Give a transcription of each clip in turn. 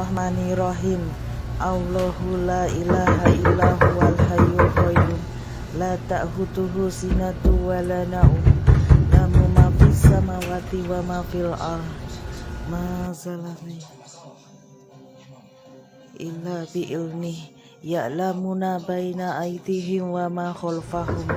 Bismillahirrahmanirrahim. Allahu la ilaha illa huwal hayyul qayyum. La ta'khuzuhu sinatun wa la naum. Lahu ma fis samawati wa ma fil ardh. Ma zalami illa bi ilmihi. Ya'lamuna baina aydihim wa ma khalfahum.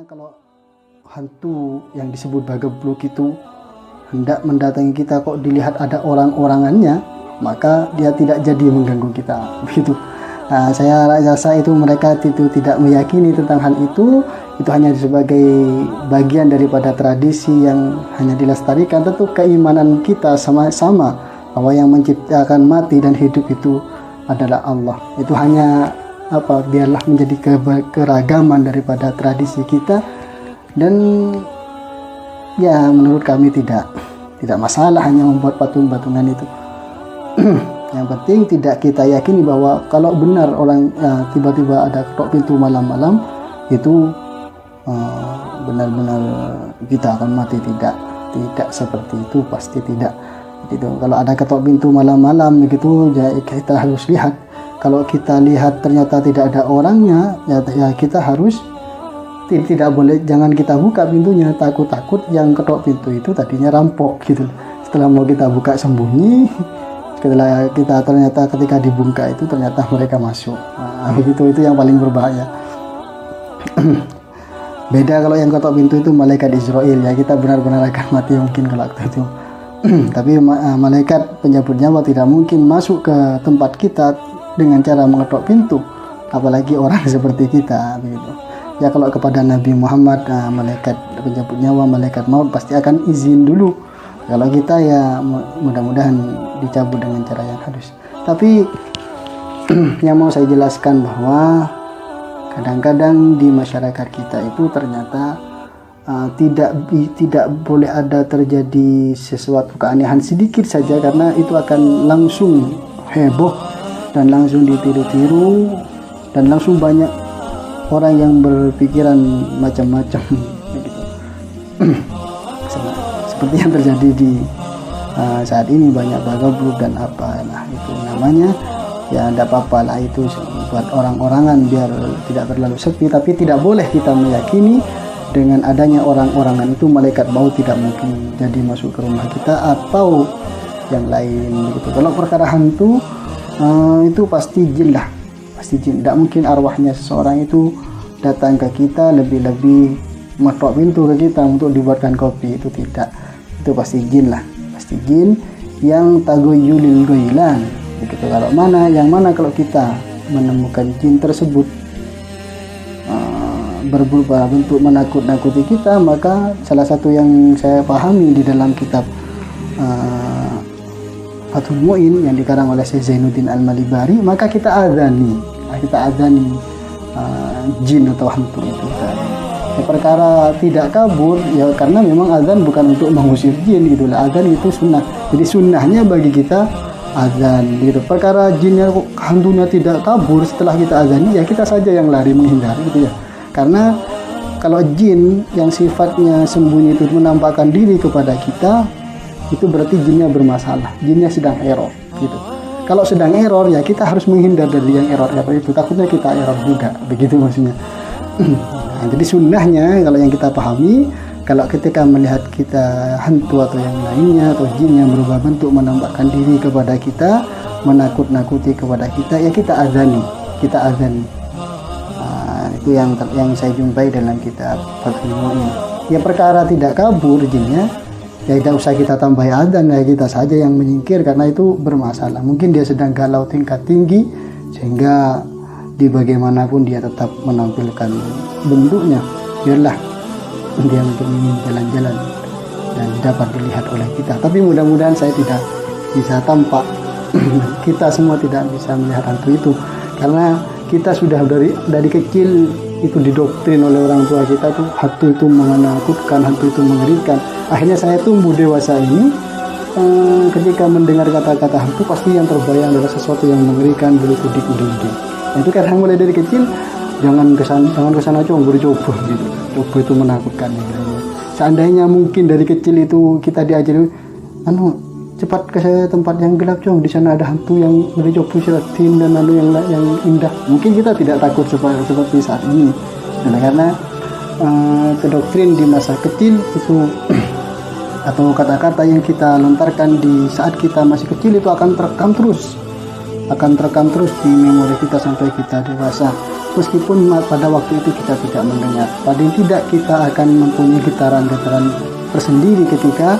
Kalau hantu yang disebut Bagabluk itu hendak mendatangi kita, kok dilihat ada orang-orangannya, maka dia tidak jadi mengganggu kita, begitu. Nah, saya rasa itu mereka itu tidak meyakini tentang hal itu hanya sebagai bagian daripada tradisi yang hanya dilestarikan. Tentu keimanan kita sama-sama bahwa yang menciptakan mati dan hidup itu adalah Allah. Itu hanya biarlah menjadi keragaman daripada tradisi kita, dan ya menurut kami tidak masalah hanya membuat patung-patungan itu. Yang penting tidak kita yakini bahwa kalau benar orang tiba-tiba ada ketok pintu malam-malam itu benar-benar kita akan mati. Tidak seperti itu, pasti tidak. Gitu. Kalau ada ketok pintu malam-malam begitu, ya kita harus lihat. Kalau kita lihat ternyata tidak ada orangnya, ya kita harus tidak boleh, jangan kita buka pintunya, takut yang ketok pintu itu tadinya rampok gitu. Setelah mau kita buka sembunyi, setelah kita ternyata ketika dibuka itu ternyata mereka masuk. Nah, itu yang paling berbahaya. Beda kalau yang ketok pintu itu malaikat Israel, ya kita benar-benar akan mati mungkin kalau waktu itu. Tapi malaikat penyabut nyawa tidak mungkin masuk ke tempat kita dengan cara mengetok pintu, apalagi orang seperti kita begitu. Ya kalau kepada Nabi Muhammad, malaikat penyabut nyawa, malaikat maut pasti akan izin dulu. Kalau kita ya mudah-mudahan dicabut dengan cara yang halus. Tapi yang mau saya jelaskan bahwa kadang-kadang di masyarakat kita itu ternyata tidak boleh ada terjadi sesuatu keanehan sedikit saja, karena itu akan langsung heboh dan langsung ditiru-tiru dan langsung banyak orang yang berpikiran macam-macam begitu. Seperti yang terjadi di saat ini, banyak Bagabluk dan apa, nah itu namanya ya tidak apa-apa lah, itu buat orang-orangan biar tidak terlalu sepi. Tapi tidak boleh kita meyakini dengan adanya orang-orangan itu malaikat maut tidak mungkin jadi masuk ke rumah kita atau yang lain begitu. Kalau perkara hantu itu pasti jin lah, pasti jin. Tidak mungkin arwahnya seseorang itu datang ke kita, lebih-lebih mengetok pintu ke kita untuk dibuatkan kopi, itu tidak. Itu pasti jin lah, pasti jin yang tagoyulil goilan begitu. Kalau yang mana kalau kita menemukan jin tersebut berubah bentuk menakut-nakuti kita, maka salah satu yang saya pahami di dalam kitab Fathul Mu'in yang dikarang oleh Syekh Zainuddin Al-Malibari, maka kita azani jin atau hantu itu. Ya, perkara tidak kabur ya karena memang azan bukan untuk mengusir jin gitu lah. Azan itu sunnah, jadi sunnahnya bagi kita azan gitu. Perkara jinnya hantunya tidak kabur setelah kita azani, ya kita saja yang lari menghindari gitu ya. Karena kalau jin yang sifatnya sembunyi itu menampakkan diri kepada kita, itu berarti jinnya bermasalah, jinnya sedang error gitu. Kalau sedang error ya kita harus menghindar dari yang error itu, takutnya kita error juga begitu maksudnya. Nah, jadi sunnahnya kalau yang kita pahami, kalau ketika melihat kita hantu atau yang lainnya atau jin yang berubah bentuk menampakkan diri kepada kita, menakut-nakuti kepada kita, ya kita azani. Itu yang saya jumpai dalam kitab Fathul Mu'in. Ya perkara tidak kabur jinnya, ya tidak usah kita tambah adzan, ya kita saja yang menyingkir karena itu bermasalah. Mungkin dia sedang galau tingkat tinggi sehingga di bagaimanapun dia tetap menampilkan bentuknya. Biarlah dia untuk jalan-jalan dan dapat dilihat oleh kita. Tapi mudah-mudahan saya tidak bisa tampak kita semua tidak bisa melihat hantu itu, karena kita sudah dari kecil itu didoktrin oleh orang tua kita tuh hantu itu menakutkan, hantu itu mengerikan. Akhirnya saya tumbuh dewasa ini, ketika mendengar kata-kata hantu pasti yang terbayang adalah sesuatu yang mengerikan, bulu kudik merinding. Itu kadang mulai dari kecil, jangan kesana coba coba gitu. Coba itu menakutkan. Gitu. Seandainya mungkin dari kecil itu kita diajari, cepat ke tempat yang gelap cong, di sana ada hantu yang bercoba siratin dan yang indah. Mungkin kita tidak takut seperti saat ini, karena kedoktrin di masa kecil itu atau kata-kata yang kita lontarkan di saat kita masih kecil itu akan terekam terus di memori kita sampai kita dewasa. Meskipun pada waktu itu kita tidak mendengar, paling tidak kita akan mempunyai getaran-getaran tersendiri ketika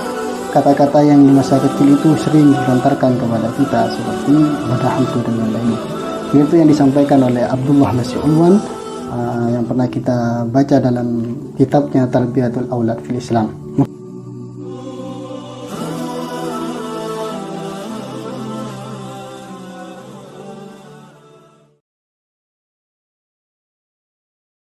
kata-kata yang di masa kecil itu sering dilontarkan kepada kita seperti ada hantu dan lain-lain. Itu yang disampaikan oleh Abdullah Masih Unwan yang pernah kita baca dalam kitabnya Tarbiyatul Aulad fil Islam.